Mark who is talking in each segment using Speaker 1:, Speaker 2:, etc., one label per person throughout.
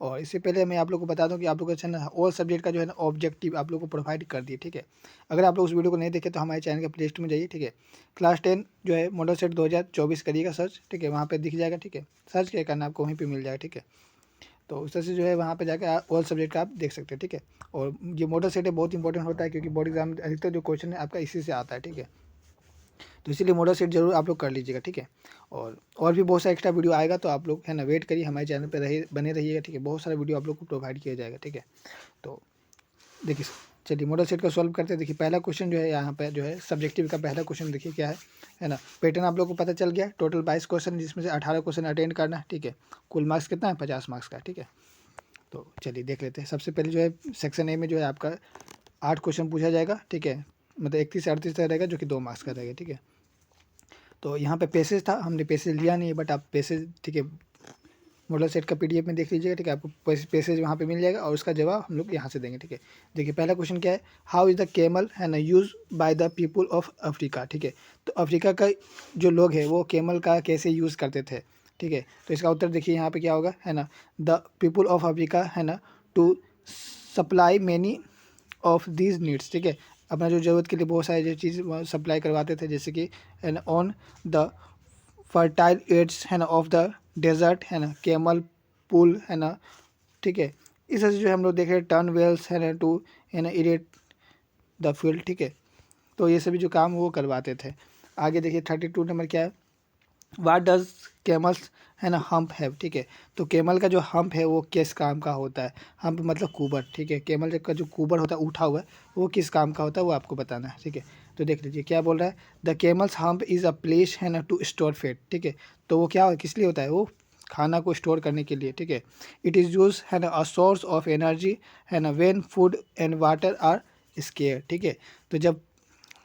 Speaker 1: और इससे पहले मैं आप लोग को बता दूं कि आप लोग का ना ऑल सब्जेक्ट का जो है ना ऑब्जेक्टिव आप लोग को प्रोवाइड कर दिए, ठीक है। अगर आप लोग उस वीडियो को नहीं देखे तो हमारे चैनल के प्ले लिस्ट में जाइए, ठीक है। क्लास 10 जो है मॉडल सेट 2024 करिएगा सर्च, ठीक है, वहाँ पे दिख जाएगा, ठीक है। सर्च क्या करना आपको वहीं पे मिल जाएगा, ठीक है। तो उस तरह से जो है वहाँ पे जाकर ऑल सब्जेक्ट का आप देख सकते हैं, ठीक है। और ये मॉडल सेट है बहुत इंपॉर्टेंट होता है क्योंकि बोर्ड एग्जाम में अधिकतर जो क्वेश्चन है आपका इसी से आता है, ठीक है। तो इसीलिए मॉडल सेट जरूर आप लोग कर लीजिएगा, ठीक है। और भी बहुत सारा एक्स्ट्रा वीडियो आएगा तो आप लोग है ना वेट करिए, हमारे चैनल पर रहे बने रहिएगा, ठीक है। बहुत सारा वीडियो आप लोग को प्रोवाइड किया जाएगा, ठीक है। तो देखिए चलिए मॉडल सेट को सॉल्व करते हैं। देखिए पहला क्वेश्चन जो है यहाँ पे जो है सब्जेक्टिव का पहला क्वेश्चन देखिए क्या है ना। पैटर्न आप लोग को पता चल गया। टोटल 22 क्वेश्चन जिसमें से 18 क्वेश्चन अटेंड करना है, ठीक है। कुल मार्क्स कितना है 50 मार्क्स का, ठीक है। तो चलिए देख लेते हैं। सबसे पहले जो है सेक्शन ए में जो है आपका 8 क्वेश्चन पूछा जाएगा, ठीक है। मतलब 31 से 38 तक रहेगा जो कि 2 मार्क्स का रहेगा, ठीक है। तो यहाँ पे पेसेज था, हमने पेसेज लिया नहीं है बट आप पेसेज, ठीक है, मॉडल सेट का पीडीएफ में देख लीजिएगा, ठीक है। आपको पेसेज वहाँ पे मिल जाएगा और उसका जवाब हम लोग यहाँ से देंगे, ठीक है। देखिए पहला क्वेश्चन क्या है, हाउ इज़ द कैमल है ना use by the people of Africa, ठीक है। तो अफ्रीका का जो लोग हैं वो कैमल का कैसे यूज़ करते थे, ठीक है। तो इसका उत्तर देखिए यहाँ पे क्या होगा, है ना। द पीपुल ऑफ अफ्रीका है ना to supply many of these needs, ठीक है। अपना जो ज़रूरत के लिए बहुत सारी जो चीज़ सप्लाई करवाते थे, जैसे कि and on the fertile edges है ना ऑफ द डेजर्ट है ना कैमल पुल है ना, ठीक है। इस तरह से जो हम लोग देख रहे हैं टर्न वेल्स है ना टू है ना इरेट द फील्ड, ठीक है। तो ये सभी जो काम वो करवाते थे। आगे देखिए 32 नंबर क्या है, वाट डज कैमल्स है ना हम्प हैव, ठीक है। तो कैमल का जो हम्प है वो किस काम का होता है। हम्प मतलब कुबर, ठीक है। कैमल का जो कुबर होता है उठा हुआ है वो किस काम का होता है वो आपको बताना है, ठीक है। तो देख लीजिए क्या बोल रहा है, the camel's hump is a place है ना टू स्टोर फैट, ठीक है। तो वो क्या किस लिए होता है, वो खाना को स्टोर करने के लिए, ठीक है। इट इज़ यूज है ना अ सोर्स ऑफ एनर्जी है ना when food and water are scarce, ठीक है। तो जब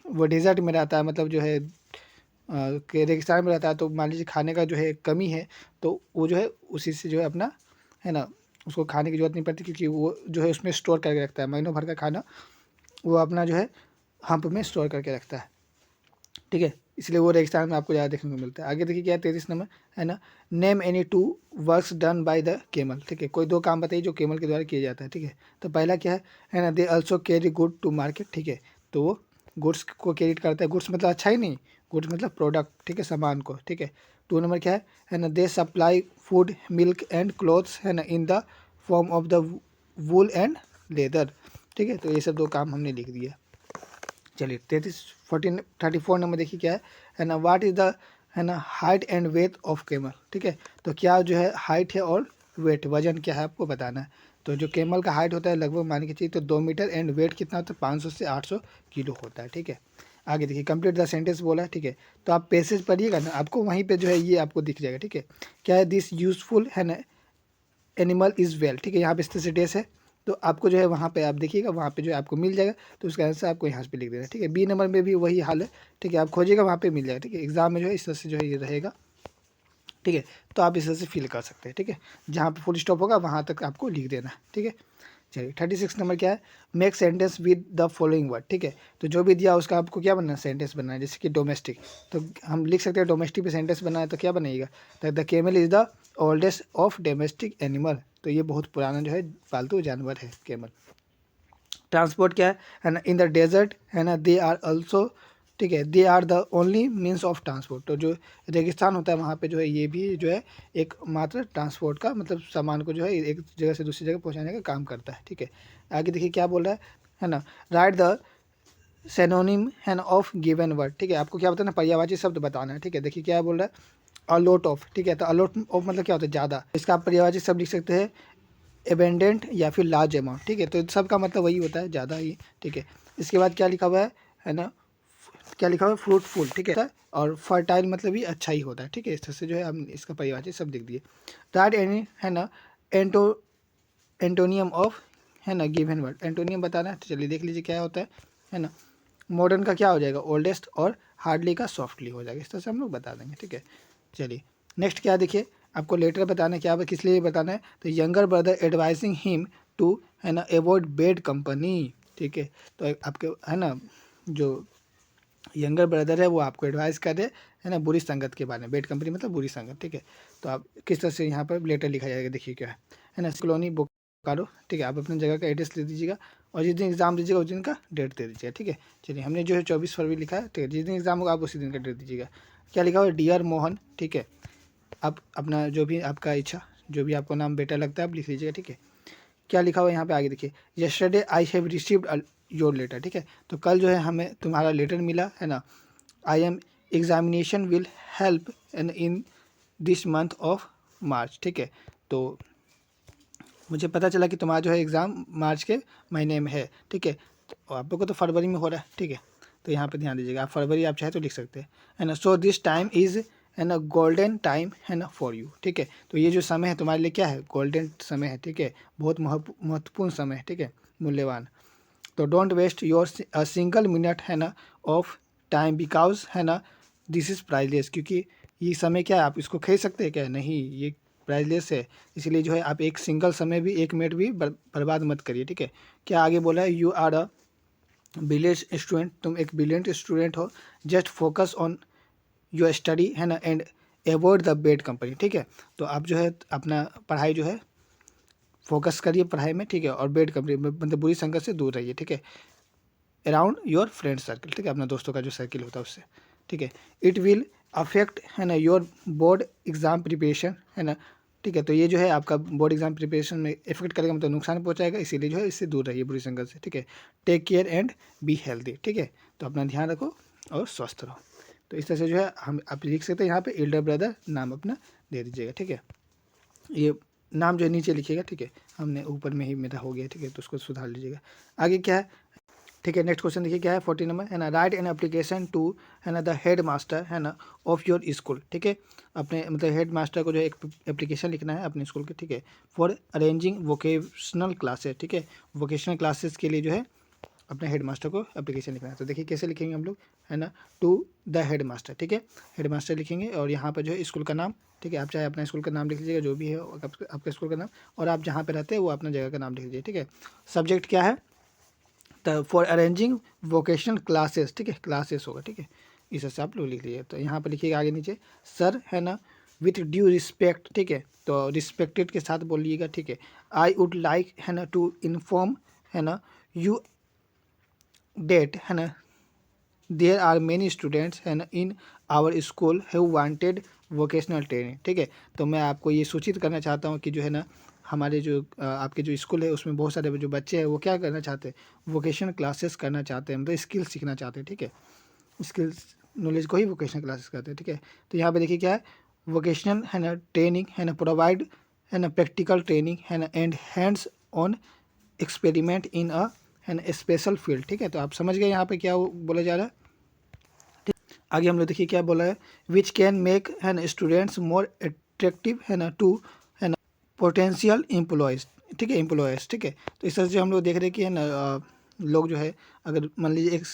Speaker 1: वो डेजर्ट में रहता है, मतलब जो है के रेगिस्तान में रहता है, तो मान लीजिए खाने का जो है कमी है तो वो जो है उसी से जो है अपना है ना उसको खाने की जरूरत नहीं पड़ती क्योंकि वो जो है उसमें स्टोर करके रखता है महीनों भर का खाना, वो अपना जो है हम्प में स्टोर करके रखता है, ठीक है। इसलिए वो रेगिस्तान में आपको ज़्यादा देखने को मिलता है। आगे देखिए क्या है 33 नंबर है ना, name any two works done by the camel, ठीक है। कोई 2 काम बताइए जो केमल के द्वारा किया जाता है, ठीक है। तो पहला क्या है ना, they also carry good to market, ठीक है। तो वो गुड्स को कैरी करता है, गुड्स मतलब अच्छा ही नहीं, गुड्स मतलब प्रोडक्ट, ठीक है, सामान को, ठीक है। 2 नंबर क्या है ना, they supply food milk and clothes है ना in the form of the wool and leather, ठीक है। तो ये सब 2 काम हमने लिख दिया। चलिए 34 नंबर देखिए क्या है ना, व्हाट इज़ द है ना height and weight of camel, ठीक है। तो क्या जो है हाइट है और वेट वजन क्या है आपको बताना है। तो जो कैमल का हाइट होता है लगभग मान के चाहिए तो 2 मीटर एंड वेट कितना होता है 500 से 800 किलो होता है, ठीक है। आगे देखिए कंप्लीट द सेंटेंस बोला है, ठीक है। तो आप पैसेज पढ़िएगा ना, आपको वहीं पे जो है ये आपको दिख जाएगा, ठीक है। क्या है, दिस यूजफुल है ना एनिमल इज़ वेल, ठीक है। यहाँ पे स्थिति डेस है तो आपको जो है वहाँ पे आप देखिएगा, वहाँ पे जो है आपको मिल जाएगा, तो उसका आंसर आपको यहाँ पे लिख देना है, ठीक है। बी नंबर में भी वही हाल है, ठीक है। आप खोजिएगा वहाँ पे मिल जाएगा, ठीक है। एग्जाम में जो है इस तरह से जो है ये रहेगा, ठीक है। तो आप इस तरह से फिल कर सकते हैं, ठीक है। जहाँ पे फुल स्टॉप होगा वहाँ तक आपको लिख देना है, ठीक है। चलिए 36 नंबर क्या है, make sentence with the following word, ठीक है। तो जो भी दिया उसका आपको क्या बनना है, सेंटेंस बनना है। जैसे कि डोमेस्टिक, तो हम लिख सकते हैं डोमेस्टिक पे सेंटेंस बनना है तो क्या बनेगा, the camel is the oldest of domestic animal, तो ये बहुत पुराना जो है पालतू जानवर है कैमल। ट्रांसपोर्ट क्या है ना, इन द डेजर्ट है ना दे आर ऑल्सो, ठीक है, they are the only means of transport. तो जो रेगिस्तान होता है वहाँ पे जो है ये भी जो है एक मात्र ट्रांसपोर्ट का मतलब सामान को जो है एक जगह से दूसरी जगह पहुँचाने का काम करता है, ठीक है। आगे देखिए क्या बोल रहा है ना, राइट द सेनोनिम है ना ऑफ गिवन वर्ड, ठीक है। आपको क्या बताना है, पर्यायवाची शब्द बताना है, ठीक है। देखिए क्या बोल रहा है, अलॉट ऑफ, ठीक है। तो अलॉट ऑफ मतलब क्या होता है, ज़्यादा। इसका आप पर्यायवाची शब्द लिख सकते हैं एबेंडेंट या फिर लार्ज अमाउंट, ठीक है। तो सबका मतलब वही होता है, ज़्यादा ही, ठीक है। इसके बाद क्या लिखा हुआ है ना, क्या लिखा हुआ है, फ्रूटफुल, ठीक है। और फर्टाइल मतलब भी अच्छा ही होता है, ठीक है। इस तरह से जो है हम इसका परिभाषित सब लिख दिए। राइट एनी है ना एंटोनियम ऑफ है ना गिवन वर्ड, एंटोनियम बताना है। तो चलिए देख लीजिए क्या होता है ना। मॉडर्न का क्या हो जाएगा, ओल्डेस्ट, और हार्डली का सॉफ्टली हो जाएगा। इस तरह से हम लोग बता देंगे, ठीक है। चलिए नेक्स्ट क्या देखिए, आपको लेटर बताना है, क्या किस लिए बताना है, तो younger brother advising him to है ना अवॉइड बैड कंपनी, ठीक है। तो आपके है ना जो यंगर ब्रदर है वो आपको एडवाइस कर रहे है ना बुरी संगत के बारे में, बैड कंपनी मतलब बुरी संगत, ठीक है। तो आप किस तरह से यहाँ पर लेटर लिखा जाएगा देखिए क्या है, है ना, कॉलोनी बोकारो, ठीक है। आप अपनी जगह का एड्रेस दे दीजिएगा और जिस दिन एग्जाम दीजिएगा उस दिन का डेट दे दीजिएगा, ठीक है। चलिए, हमने जो है 24 फरवरी लिखा है, ठीक है। जिस दिन एग्जाम होगा आप उसी दिन का डेट दीजिएगा। क्या लिखा हुआ है, डियर मोहन, ठीक है। आप अपना जो भी आपका इच्छा, जो भी आपको नाम बेटर लगता है आप लिख लीजिएगा, ठीक है। क्या लिखा हुआ है यहाँ पे आगे देखिए, yesterday I have received your letter, ठीक है। तो कल जो है हमें तुम्हारा लेटर मिला, है ना। I am examination will help in this month of March, ठीक है। तो मुझे पता चला कि तुम्हारा जो है एग्ज़ाम मार्च के महीने में है, ठीक है। तो आप लोग को तो फरवरी में हो रहा है, ठीक है। तो यहाँ पे ध्यान दीजिएगा, आप फरवरी आप चाहे तो लिख सकते हैं, है ना। सो दिस टाइम इज़, है ना, गोल्डन टाइम, है ना, फॉर यू, ठीक है। तो ये जो समय है तुम्हारे लिए क्या है, गोल्डन समय है, ठीक है। बहुत महत्वपूर्ण समय है, ठीक है, मूल्यवान। तो don't waste your a single minute, है ना, ऑफ टाइम, बिकॉज, है ना, दिस इज़ प्राइसलेस, क्योंकि ये समय क्या है, आप इसको खरीद सकते हैं क्या, नहीं, ये प्राइसलेस है। इसलिए जो है आप एक सिंगल समय भी, एक मिनट भी बर्बाद मत करिए, ठीक है। क्या आगे बोला है, you are a brilliant student, तुम एक ब्रिलियंट स्टूडेंट हो, just focus on your study, है ना, and avoid the bad company, ठीक है। तो आप जो है अपना पढ़ाई जो है फोकस करिए पढ़ाई में, ठीक है, और बैड कंपनी मतलब बुरी संगत से दूर रहिए, ठीक है। अराउंड योर फ्रेंड सर्कल, ठीक है, अपना दोस्तों का जो सर्किल होता है उससे, ठीक है। इट विल अफेक्ट, है ना, योर बोर्ड एग्ज़ाम प्रिपरेशन, है ना, ठीक है। तो ये जो है आपका बोर्ड एग्जाम प्रिपरेशन में इफेक्ट करेगा, मतलब नुकसान पहुंचाएगा, इसीलिए जो है इससे दूर रहिए बुरी संगत से, ठीक है। Take care and be healthy, ठीक है। तो अपना ध्यान रखो और स्वस्थ रहो। तो इस तरह से जो है हम आप लिख सकते हैं यहाँ पे एल्डर ब्रदर नाम अपना दे दीजिएगा, ठीक है। ये नाम जो है नीचे लिखिएगा, ठीक है। हमने ऊपर में ही मेरा हो गया, ठीक है, तो उसको सुधार लीजिएगा। आगे क्या है, ठीक है। नेक्स्ट क्वेश्चन देखिए क्या है, 40 नंबर, है ना। राइट एन एप्लीकेशन टू, है ना, द हेड मास्टर, है ना, ऑफ योर स्कूल, ठीक है। अपने मतलब हेड मास्टर को जो है एक एप्लीकेशन लिखना है अपने स्कूल के, ठीक है, फॉर अरेंजिंग वोकेशनल क्लासेस, ठीक है। वोकेशनल क्लासेस के लिए जो है अपने हेड मास्टर को एप्लीकेशन लिखना है। तो देखिए कैसे लिखेंगे हम लोग, है ना, टू द हेड मास्टर, ठीक है। हेड मास्टर लिखेंगे और यहाँ पर जो है स्कूल का नाम, ठीक है। आप चाहे अपना स्कूल का नाम लिख लीजिएगा, जो भी है आपके स्कूल का नाम, और आप जहाँ पे रहते हैं वो अपना जगह का नाम लिख लीजिए, ठीक है। सब्जेक्ट क्या है, तो फॉर अरेंजिंग वोकेशनल क्लासेस, ठीक है, क्लासेस होगा, ठीक है। इस हिसाब से आप लोग लिख लीजिए। तो यहाँ पर लिखिएगा आगे नीचे, सर, है ना, विथ ड्यू रिस्पेक्ट, ठीक है। तो रिस्पेक्टेड के साथ बोलिएगा, ठीक है। आई वुड लाइक, है ना, टू इन्फॉर्म, है ना, यू डेट, है ना, देयर आर मेनी स्टूडेंट्स, है ना, in our school have wanted vocational training, ठीक है। तो मैं आपको ये सूचित करना चाहता हूँ कि जो है ना, हमारे जो आपके जो स्कूल है उसमें बहुत सारे जो बच्चे हैं वो क्या करना चाहते हैं, वोकेशनल क्लासेस करना चाहते हैं, मतलब स्किल सीखना चाहते हैं, ठीक है। स्किल्स नॉलेज को ही वोकेशनल क्लासेस कहते हैं, ठीक है। तो यहाँ पे देखिए क्या है, वोकेशनल, है ना, ट्रेनिंग, है ना, प्रोवाइड, है ना, प्रैक्टिकल ट्रेनिंग, है ना, and hands on experiment in a, है ना, स्पेशल फील्ड, ठीक है। तो आप समझ गए यहाँ पे क्या बोला जा रहा है। आगे हम लोग देखिए क्या बोला है, विच कैन मेक, है ना, स्टूडेंट्स मोर अट्रैक्टिव, है ना, टू, है ना, पोटेंशियल एम्प्लॉयज़, ठीक है, एम्प्लॉयज़, ठीक है। तो इस तरह से हम लोग देख रहे हैं कि, है ना, लोग जो है अगर मान लीजिए एक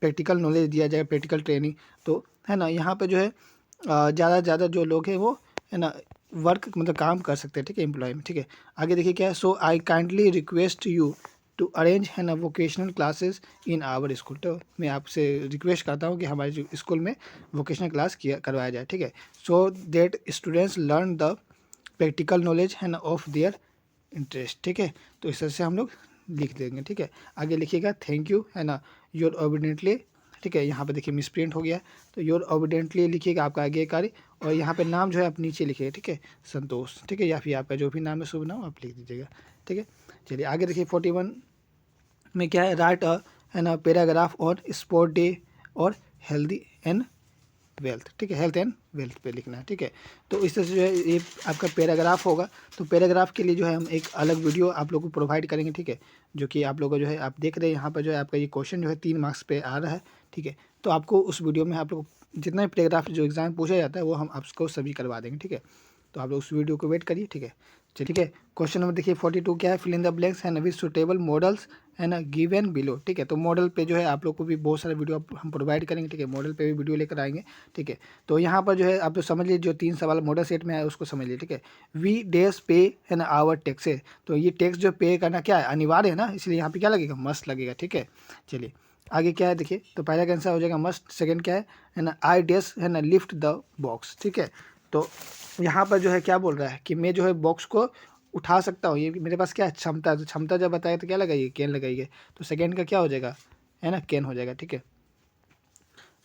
Speaker 1: प्रैक्टिकल नॉलेज दिया जाए, प्रैक्टिकल ट्रेनिंग, तो है ना यहाँ पे जो है ज़्यादा से ज़्यादा जो लोग हैं वो, है ना, वर्क मतलब काम कर सकते हैं, ठीक है, एम्प्लॉय में, ठीक है। आगे देखिए क्या है, so I kindly request you to arrange, है ना, vocational classes in our school. तो मैं आपसे रिक्वेस्ट करता हूँ कि हमारे जो स्कूल में वोकेशनल क्लास किया करवाया जाए, ठीक है। So that students learn the practical knowledge, है ना, ऑफ देयर इंटरेस्ट, ठीक है। तो इस तरह से हम लोग लिख देंगे, ठीक है। आगे लिखिएगा, थैंक यू, है ना, योर ओबिडेंटली, ठीक है। यहाँ पे देखिए मिसप्रिंट हो गया, तो योर ओबिडेंटली लिखिएगा आपका आगे कार्य, और यहाँ पे नाम जो है आप नीचे लिखिए, ठीक है, संतोष, ठीक है, या फिर आपका जो भी नाम है शुभ नाम आप लिख दीजिएगा, ठीक है। चलिए आगे देखिए 41 में क्या है, राइट अ, है ना, पैराग्राफ और स्पोर्ट डे और हेल्दी एंड वेल्थ, ठीक है, हेल्थ एंड वेल्थ पे लिखना है, ठीक है। तो इस तरह से जो है ये आपका पैराग्राफ होगा। तो पैराग्राफ के लिए जो है हम एक अलग वीडियो आप लोगों को प्रोवाइड करेंगे, ठीक है, जो कि आप लोगों को जो है आप देख रहे हैं यहाँ पर जो है आपका ये क्वेश्चन जो है 3 मार्क्स पे आ रहा है, ठीक है। तो आपको उस वीडियो में आप लोग जितना भी पैराग्राफ जो एग्जाम पूछा जाता है वो हम आपको सभी करवा देंगे, ठीक है। तो आप लोग उस वीडियो को वेट करिए, ठीक है। चलिए ठीक है, क्वेश्चन नंबर देखिए 42 क्या है, फिल इन द ब्लैंक्स, है ना, विद सुटेबल मॉडल्स, है ना, गिवन बिलो, ठीक है। तो मॉडल पे जो है आप लोग को भी बहुत सारे वीडियो हम प्रोवाइड करेंगे, ठीक है, मॉडल पे भी वीडियो लेकर आएंगे, ठीक है। तो यहाँ पर जो है आप लोग समझ लीजिए, जो 3 सवाल मॉडल सेट में है उसको समझ लीजिए, ठीक है। वी डेज पे, है ना, आवर टैक्सेस, तो ये टैक्स जो पे करना क्या है, अनिवार्य है ना, इसलिए यहाँ पे क्या लगेगा, मस्ट लगेगा, ठीक है। चलिए आगे क्या है देखिए, तो पहला का आंसर हो जाएगा मस्ट, सेकंड क्या है ना, आई डेस, है ना, लिफ्ट द बॉक्स, ठीक है। तो यहाँ पर जो है क्या बोल रहा है कि मैं जो है बॉक्स को उठा सकता हूँ, ये मेरे पास क्या है, क्षमता। तो क्षमता जब बताएगा तो क्या लगाइए, कैन लगाइए। तो सेकेंड का क्या हो जाएगा, है ना, कैन हो जाएगा, ठीक है।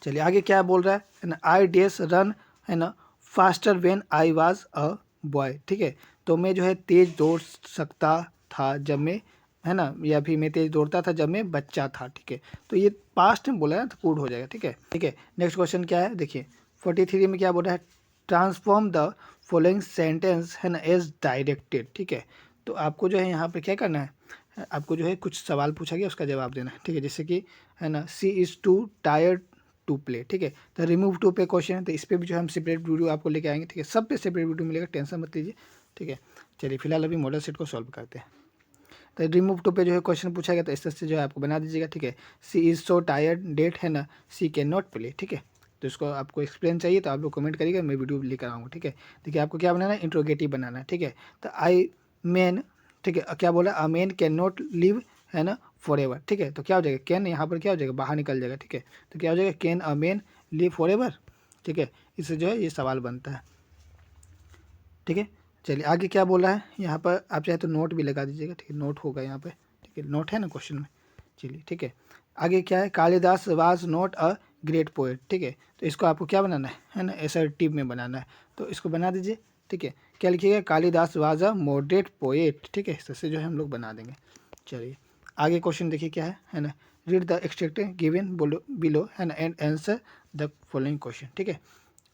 Speaker 1: चलिए आगे क्या बोल रहा है ना, आई डेस रन, है ना, faster when I was a boy, ठीक है। तो मैं जो है तेज दौड़ सकता था जब मैं, है ना, या फिर मैं तेज दौड़ता था जब मैं बच्चा था, ठीक है। तो ये पास्ट में बोला है तो कूड हो जाएगा, ठीक है, ठीक है। नेक्स्ट क्वेश्चन क्या है, देखिए 43 में क्या बोल रहा है, ट्रांसफॉर्म द फॉलोइंग सेंटेंस, है ना, एज डायरेक्टेड, ठीक है। तो आपको जो है यहाँ पे क्या करना है, आपको जो है कुछ सवाल पूछा गया उसका जवाब देना है, ठीक है। जैसे कि, है ना, she is too tired to play, ठीक है। तो रिमूव टू पे क्वेश्चन है, तो इस पर भी जो हम सेपरेट वीडियो आपको लेके आएंगे, ठीक है। सब पे सेपरेट वीडियो मिलेगा, टेंशन मत लीजिए, ठीक है। चलिए फिलहाल अभी मॉडल सेट को सॉल्व करते हैं। तो रिमूव टू पे जो है क्वेश्चन पूछा गया, तो इस तरह से जो है आपको बना दीजिएगा, ठीक है। सी इज़ सो टायर्ड डेट, है ना, सी कैन नॉट प्ले, ठीक है। तो इसको आपको एक्सप्लेन चाहिए तो आप लोग कमेंट करिएगा, मैं वीडियो लेकर आऊँगा, ठीक है। देखिए आपको क्या बनाना है, इंट्रोगेटिव बनाना है, ठीक है। तो आई मैन, ठीक है, क्या बोला, a man can not live, है ना, फॉर एवर, ठीक है। तो क्या हो जाएगा, कैन यहाँ पर क्या हो जाएगा, बाहर निकल जाएगा, ठीक है। तो क्या हो जाएगा, can a man live for ever, ठीक है। इससे जो है ये सवाल बनता है, ठीक है। चलिए आगे क्या बोल रहा है यहाँ पर, आप चाहे तो नोट भी लगा दीजिएगा, ठीक है, नोट होगा यहाँ पे, ठीक है, नोट है ना क्वेश्चन में। चलिए ठीक है, आगे क्या है, Kalidas was not a great poet, ठीक है। तो इसको आपको क्या बनाना है ना, असर्टिव में बनाना है। तो इसको बना दीजिए, ठीक है। क्या लिखिएगा, Kalidas was a moderate poet, ठीक है। इससे जो है हम लोग बना देंगे। चलिए आगे क्वेश्चन देखिए क्या है ना, read the extract given below, है ना, and answer the following question, ठीक है।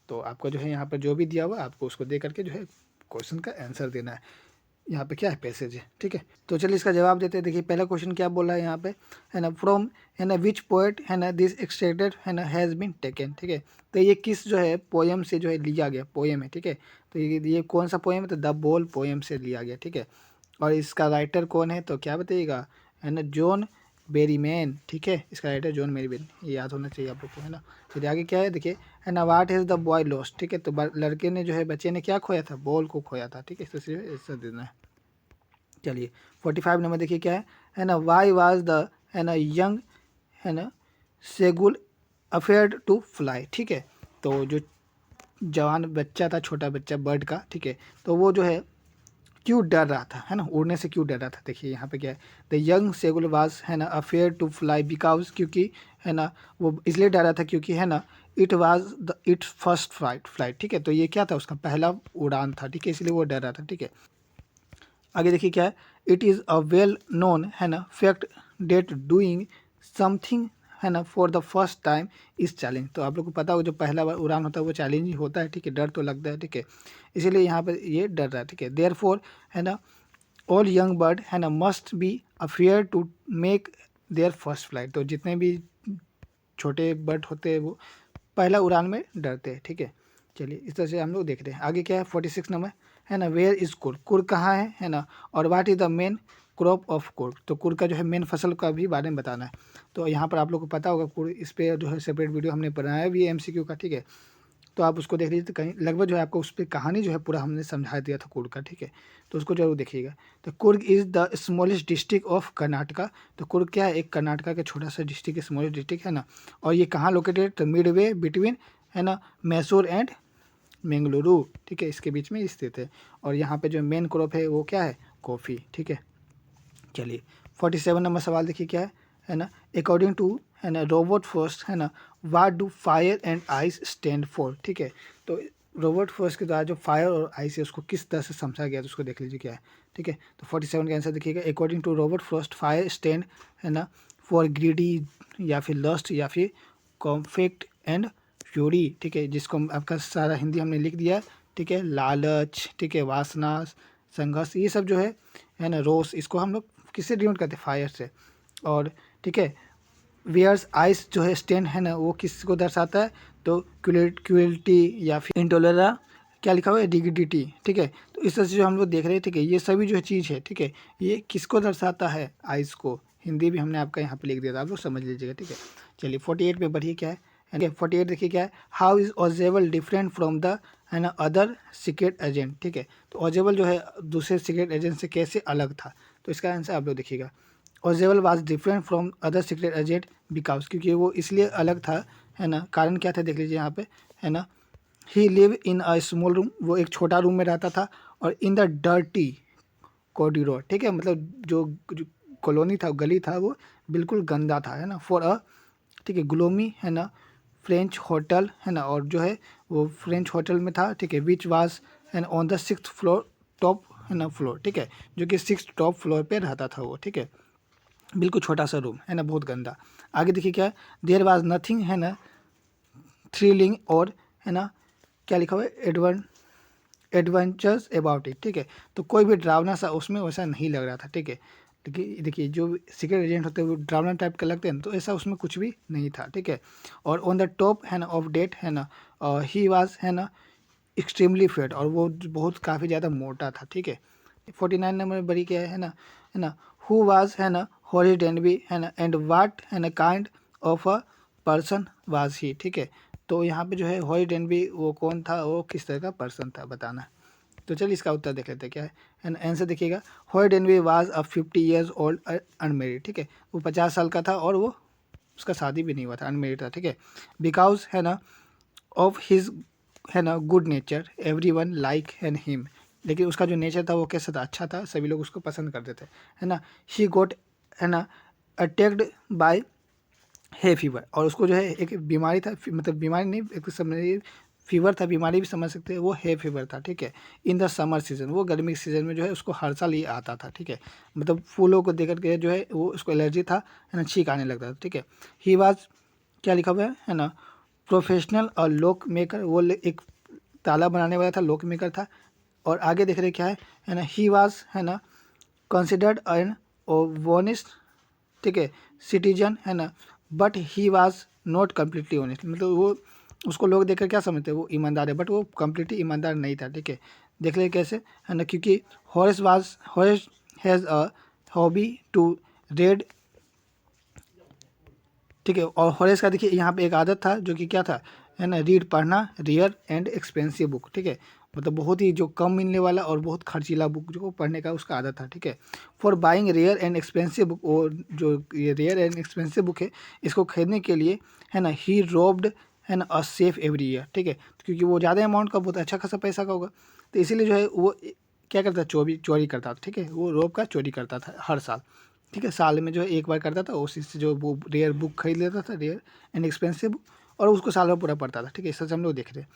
Speaker 1: तो आपको जो है यहाँ पर जो भी दिया हुआ आपको उसको दे करके जो है क्वेश्चन का आंसर देना है। यहाँ पे क्या है, पैसेज है, ठीक है। तो चलिए इसका जवाब देते हैं। देखिए पहला क्वेश्चन क्या बोला है यहाँ पे, है ना, फ्रॉम, है ना, विच पोएट, है ना, दिस एक्सट्रैक्टेड, है ना, हैज़ बीन टेकन, ठीक है। तो ये किस जो है पोएम से जो है लिया गया, पोएम है, ठीक है। तो ये कौन सा पोएम है, तो द बोल पोएम से लिया गया, ठीक है। और इसका राइटर कौन है, तो क्या बताइएगा, है ना, जॉन बेरीमैन, ठीक है। इसका राइटर जॉन बेरीमैन, ये याद होना चाहिए आप लोग को, है ना। चलिए आगे क्या है, देखिए, है ना, वाट हैज़ द बॉय लॉस्ट, ठीक है। तो लड़के ने जो है, बच्चे ने क्या खोया था, बॉल को खोया था, ठीक है। इससे ऐसा देना है। चलिए 45 नंबर देखिए क्या है ना, वाई वाज द, है ना, यंग, है ना, सेगुल अफेयर्ड टू फ्लाई, ठीक है। तो जो जवान बच्चा था, छोटा बच्चा बर्ड का, ठीक है, तो वो जो है क्यों डर रहा था, है ना, उड़ने से क्यों डर रहा था। देखिए यहाँ पे क्या है, द यंग सेगुल वाज, है ना, अफेयर टू फ्लाई बिकॉज, क्योंकि, है ना, वो इसलिए डर रहा था क्योंकि, है ना, it was the it's first flight, ठीक है। तो ये क्या था, उसका पहला उड़ान था, ठीक है, इसलिए वो डर रहा था, ठीक है। आगे देखिए क्या है, it is a well known, है ना, फैक्ट डेट डूइंग समथिंग, है ना, for the first time is challenge. तो आप लोग को पता हो जो पहला बार उड़ान होता है वो चैलेंज ही होता है, ठीक है, डर तो लगता है, ठीक है। इसीलिए यहाँ पर ये डर रहा है, ठीक है। देयर फोर, है ना, ऑल यंग बर्ड, है ना, must be afraid to make their first flight. तो जितने भी छोटे बर्ड होते हैं वो पहला उड़ान में डरते हैं, ठीक है। चलिए इस तरह से हम लोग देख रहे हैं। आगे क्या है, 46 नंबर, है ना, वेयर इज कुर, कुर कहाँ है ना, और what is the main crop of कुर। तो कुर का जो है मेन फसल का भी बारे में बताना है। तो यहाँ पर आप लोग को पता होगा कुर, इस पर जो है सेपरेट वीडियो हमने बनाया भी है MCQ का, ठीक है। तो आप उसको देख लीजिए, तो कहीं लगभग जो है आपको उस पर कहानी जो है पूरा हमने समझा दिया था कुर्ग का, ठीक है। तो उसको जरूर देखिएगा। तो Coorg is the smallest district of Karnataka. तो कुर्ग क्या है, एक कर्नाटका का छोटा सा डिस्ट्रिक्ट, स्मॉलेस्ट डिस्ट्रिक्ट, है ना। और ये कहाँ लोकेटेड, तो मिड वे बिटवीन, है ना, मैसूर एंड बेंगलुरु, ठीक है, इसके बीच में स्थित है। और यहाँ पे जो मेन क्रॉप है वो क्या है, कॉफ़ी, ठीक है। चलिए 47 नंबर सवाल देखिए क्या है ना, अकॉर्डिंग टू, है ना, रोबोट फर्स्ट, है ना, what do fire and ice stand for, ठीक है। तो रोबोट फर्स्ट के द्वारा जो फायर और आइस है उसको किस तरह से समझा गया, तो उसको देख लीजिए क्या है, ठीक है। तो 47 का आंसर देखिएगा, according to Robert Frost fire stand, है ना, फॉर ग्रीडी, या फिर लस्ट, या फिर कॉम्फेक्ट एंड फ्यूरी, ठीक है। जिसको आपका सारा हिंदी हमने लिख दिया, ठीक है, लालच, ठीक है, वासना, संघर्ष, ये सब जो है ना, रोष, इसको हम लोग किससे डिनोट करते हैं, फायर से। और ठीक है, वेयर्स आइस जो है स्टेन, है ना, वो किसको दर्शाता है, तो क्यूलिटी या फिर इंटोलरा, क्या लिखा हुआ है, डिग्निटी, ठीक है। तो इस तरह से जो हम लोग देख रहे हैं, ठीक है, ये सभी जो चीज़ है, ठीक है, ये किसको दर्शाता है, आइस को। हिंदी भी हमने आपका यहाँ पे लिख दिया था, आप लोग समझ लीजिएगा, ठीक है। चलिए 48 पे बढ़िए क्या है, 48 देखिए क्या है, how is ऑजेबल different from the, है ना, अदर सीक्रेट एजेंट, ठीक है। तो ऑजेबल जो है दूसरे सीक्रेट एजेंट से कैसे अलग था, तो इसका आंसर आप लोग देखिएगा, ऑजेबल was different from other secret agent because, क्योंकि वो इसलिए अलग था, है ना, कारण क्या था, देख लीजिए यहाँ पे, है ना, he live in a small room, वो एक छोटा रूम में रहता था, और इन द डर्टी कॉरिडोर, ठीक है, मतलब जो कॉलोनी था, गली था, वो बिल्कुल गंदा था, है ना। फॉर अ, ठीक है, ग्लोमी, है ना, फ्रेंच होटल, है ना, और जो है वो फ्रेंच होटल में था, ठीक है, which was and on the 6th floor, top, है ना, फ्लोर, ठीक है, जो कि 6th टॉप फ्लोर पे रहता था वो, ठीक है, बिल्कुल छोटा सा रूम, है ना, बहुत गंदा। आगे देखिए क्या है, देयर वाज नथिंग, है ना, थ्रिलिंग, और है ना क्या लिखा हुआ है, एडवेंचर्स अबाउट इट, ठीक है, तो कोई भी डरावना सा उसमें वैसा नहीं लग रहा था, ठीक है। देखिए देखिए जो सीक्रेट एजेंट होते हैं वो डरावना टाइप के लगते हैं ना, तो ऐसा उसमें कुछ भी नहीं था, ठीक है। और ऑन द टॉप, है ना, ऑफ डेट, है ना, ही वाज, है ना, एक्सट्रीमली फेट, और वो बहुत काफ़ी ज़्यादा मोटा था, ठीक है। 49 नंबर बड़ी क्या है ना, हु वाज, है ना, हॉरिड एंड बी, है ना, एंड वाट, है ना, kind of a person was he, ठीक है। तो यहाँ पे जो है हॉरिड एंड बी वो कौन था, वो किस तरह का पर्सन था, बताना। तो चलिए इसका उत्तर देख लेते हैं क्या है ना। आंसर देखिएगा, हॉरिड एंड बी was a 50 years old unmarried, ठीक है, वो 50 साल का था और वो उसका शादी भी नहीं हुआ था, अनमेरिड था, ठीक है। बिकॉज, है ना, ऑफ हिज, है ना, good nature every one like and him, लेकिन उसका जो नेचर था वो कैसा था, अच्छा था, सभी लोग उसको पसंद करते थे, है ना। ही गोट, है ना, अटैक्ड बाय है फीवर, और उसको जो है एक बीमारी था, मतलब बीमारी नहीं, एक समझ फीवर था, बीमारी भी समझ सकते हैं, वो है फीवर था, ठीक है। इन द समर सीजन, वो गर्मी के सीजन में जो है उसको हर साल ये आता था, ठीक है, मतलब फूलों को देख करके जो है वो उसको एलर्जी था, है ना, छींक आने लगता था, ठीक है। ही वाज, क्या लिखा हुआ है ना, प्रोफेशनल और लॉक मेकर, वो एक ताला बनाने वाला था, लॉक मेकर था। और आगे देख रहे क्या है ना, ही वाज, है ना, कंसिडर्ड एन ऑनेस्ट, ठीक है, सिटीजन, है ना, but he was not completely honest, मतलब वो उसको लोग देखकर क्या समझते हैं, वो ईमानदार है, बट वो कम्प्लीटली ईमानदार नहीं था, ठीक है। देख रहे कैसे, है ना, क्योंकि Horace has a hobby to read, ठीक है, और हॉरेस का देखिए यहाँ पे एक आदत था जो कि क्या था, है ना, रीड, पढ़ना, रेयर एंड एक्सपेंसिव बुक, ठीक है, मतलब बहुत ही जो कम मिलने वाला और बहुत खर्चीला बुक जो पढ़ने का उसका आदत था, ठीक है। For buying rare and expensive book, और जो ये रेयर एंड एक्सपेंसिव बुक है इसको खरीदने के लिए, है ना, ही रोब्ड, है ना, अ सेफ एवरी ईयर, ठीक है, क्योंकि वो ज़्यादा अमाउंट का बहुत अच्छा खासा पैसा का होगा, तो इसीलिए जो है वो क्या करता, चोरी करता था, ठीक है, वो रोब का चोरी करता था हर साल, ठीक है, साल में जो है एक बार करता था, उसी से जो वो रेयर बुक खरीद लेता था, रेयर एंड एक्सपेंसिव बुक, और उसको साल भर पूरा पढ़ता था, ठीक है, सच हम लोग देख रहे हैं।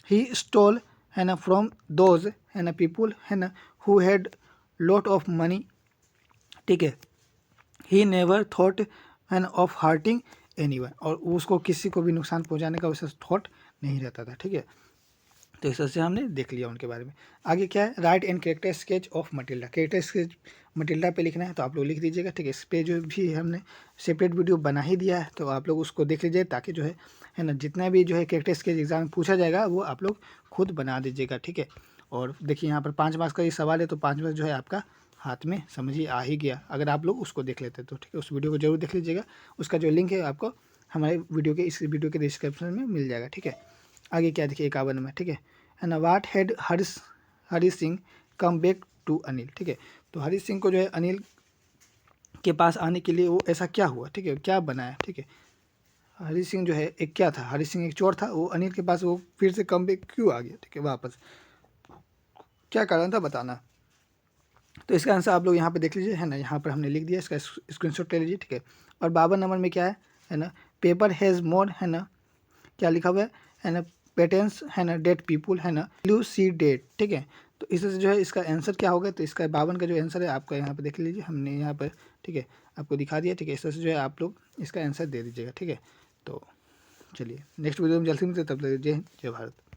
Speaker 1: ही स्टोल, है ना, फ्रॉम दोज, है ना, पीपुल, है ना, who had lot of money, ठीक है। ही नेवर थॉट, है ना, ऑफ हार्टिंग एनीवन, और उसको किसी को भी नुकसान पहुंचाने का वैसा थॉट नहीं रहता था, ठीक है। तो इस तरह से हमने देख लिया उनके बारे में। आगे क्या है, right and character sketch of Matilda, character sketch Matilda पे लिखना है तो आप लोग लिख दीजिएगा, ठीक है। इस पे जो भी हमने सेपरेट वीडियो बना ही दिया है, तो आप लोग उसको देख लीजिए, ताकि जो है ना, जितना भी जो है कैरेक्टर स्केच एग्जाम में पूछा जाएगा वो आप लोग खुद बना दीजिएगा, ठीक है। और देखिए यहाँ पर 5 मार्क्स का ये सवाल है, तो 5 मार्क्स जो है आपका हाथ में समझिए आ ही गया, अगर आप लोग उसको देख लेते तो, ठीक है। उस वीडियो को जरूर देख लीजिएगा, उसका जो लिंक है आपको हमारे वीडियो के, इस वीडियो के डिस्क्रिप्शन में मिल जाएगा, ठीक है। आगे क्या देखिए 51 में, ठीक है ना, what had Hari Singh come back to Anil, ठीक है। तो हरी सिंह को जो है अनिल के पास आने के लिए वो ऐसा क्या हुआ, ठीक है, क्या बनाया, ठीक है। हरी सिंह जो है एक क्या था, हरी सिंह एक चोर था, वो अनिल के पास वो फिर से कम बैक क्यों आ गया, ठीक है, वापस क्या कारण था, बताना। तो इसका आंसर आप लोग यहाँ पे देख लीजिए, है ना, यहाँ पर हमने लिख दिया, इसका स्क्रीनशॉट ले लीजिए, ठीक है। और 52 नंबर में क्या है ना, पेपर हैज़ मोर, है ना, क्या लिखा हुआ है ना, पेटेंस, है ना, डेट पीपुल, है ना, लू सी डेट, ठीक है। तो इससे जो है इसका आंसर क्या होगा, तो इसका 52 का जो आंसर है आपका यहाँ पे देख लीजिए, हमने यहाँ पर, ठीक है, आपको दिखा दिया, ठीक है। इस तरह से जो है आप लोग इसका आंसर दे दीजिएगा, ठीक है। तो चलिए नेक्स्ट वीडियो में जल्दी मिलते हैं, तब तक जय हिंद, जय भारत।